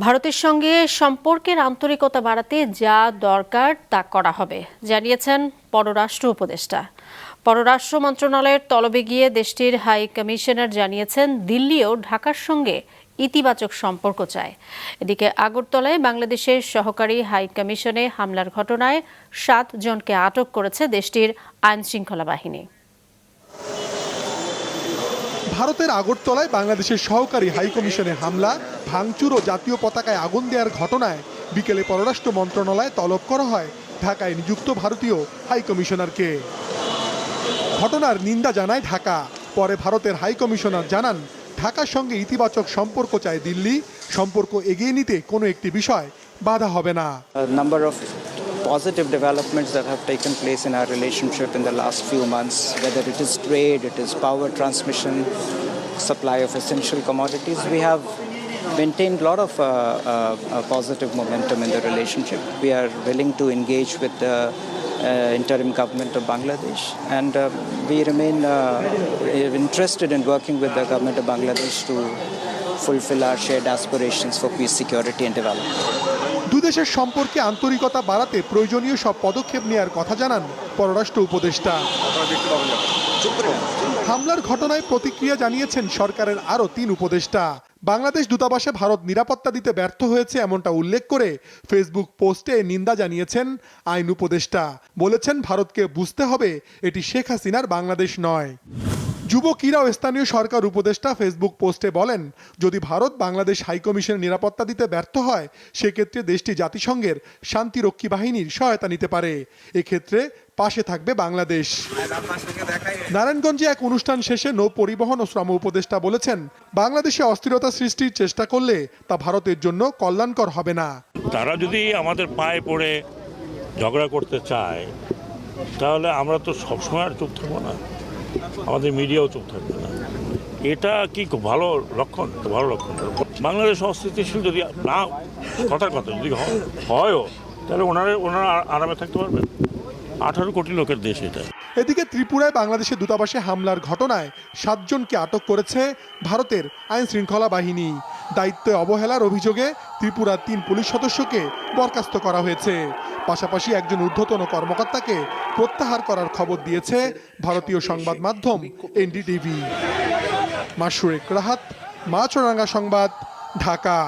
ভারতের সঙ্গে সম্পর্কের আন্তরিকতা বাড়াতে যা দরকার তা করা হবে, জানিয়েছেন পররাষ্ট্র উপদেষ্টা। পররাষ্ট্র মন্ত্রণালয়ের তলবে গিয়ে দেশটির হাই কমিশনার জানিয়েছেন দিল্লিও ঢাকার সঙ্গে ইতিবাচক সম্পর্ক চায়। এদিকে আগরতলায় বাংলাদেশের সহকারী হাই কমিশনে হামলার ঘটনায় 7 জনকে আটক করেছে দেশটির আইনশৃঙ্খলা বাহিনী। ভারতের আগরতলায় বাংলাদেশের সহকারী হাইকমিশনে হামলা, ভাঙচুর ও জাতীয় পতাকায় আগুন দেওয়ার ঘটনায় বিকেলে পররাষ্ট্র মন্ত্রণালয়ে তলব করা হয় ঢাকায় নিযুক্ত ভারতীয় হাইকমিশনারকে। ঘটনার নিন্দা জানায় ঢাকা। পরে ভারতের হাইকমিশনার জানান, ঢাকার সঙ্গে ইতিবাচক সম্পর্ক চায় দিল্লি, সম্পর্ক এগিয়ে নিতে কোনো একটি বিষয় বাধা হবে না। Positive developments that have taken place in our relationship in the last few months, whether it is trade, it is power transmission, supply of essential commodities. We have maintained a lot of positive momentum in the relationship. We are willing to engage with the interim government of Bangladesh, and we remain interested in working with the government of Bangladesh to fulfill our shared aspirations for peace, security and development. দুদেশের সম্পর্কে আন্তরিকতা বাড়াতে প্রয়োজনীয় সব পদক্ষেপ নেওয়ার কথা জানান পররাষ্ট্র উপদেষ্টা। হামলার ঘটনায় প্রতিক্রিয়া জানিয়েছেন সরকারের আরও 3 উপদেষ্টা। বাংলাদেশ দূতাবাসে ভারত নিরাপত্তা দিতে ব্যর্থ হয়েছে এমনটা উল্লেখ করে ফেসবুক পোস্টে নিন্দা জানিয়েছেন আইন উপদেষ্টা। বলেছেন, ভারতকে বুঝতে হবে এটি শেখ হাসিনার বাংলাদেশ নয়। যুব ক্রীড়া ও স্থানীয় সরকার উপদেষ্টা ফেসবুক পোস্টে বলেন, যদি ভারত বাংলাদেশ হাইকমিশনের নিরাপত্তা দিতে ব্যর্থ হয়, সেক্ষেত্রে দেশটি জাতিসংঘের শান্তিরক্ষী বাহিনীর সহায়তা নিতে পারে। এক্ষেত্রে পাশে থাকবে বাংলাদেশ। নারায়ণগঞ্জে এক অনুষ্ঠান শেষে নৌ পরিবহন ও শ্রম উপদেষ্টা বলেছেন, বাংলাদেশে অস্থিরতা সৃষ্টির চেষ্টা করলে তা ভারতের জন্য কল্যাণকর হবে না। তারা যদি আমাদের পায়ে পড়ে ঝগড়া করতে চায়, তাহলে আমরা তো সবসময় আর চুপ থাকবো না, আমাদের মিডিয়াও চুপ থাকবে না। এটা কি ভালো লক্ষণ? ভালো লক্ষণ। বাংলাদেশ অস্থিতিশীল যদি না, কথার কথা যদি হয়ও, তাহলে ওনারা আরামে থাকতে পারবেন। 18 কোটি লোকের দেশ এটা। এদিকে ত্রিপুরায় বাংলাদেশের দূতাবাসে হামলার ঘটনায় 7 জনকে আটক করেছে ভারতের আইন শৃঙ্খলা বাহিনী। দায়িত্বে অবহেলার অভিযোগে ত্রিপুরার 3 পুলিশ সদস্যকে বরখাস্ত করা হয়েছে। পাশাপাশি একজন ঊর্ধ্বতন কর্মকর্তাকে প্রত্যাহার করার খবর দিয়েছে ভারতীয় সংবাদ মাধ্যম এনডিটিভি। মাশরুক রাহাত, মাছরাঙ্গা সংবাদ, ঢাকা।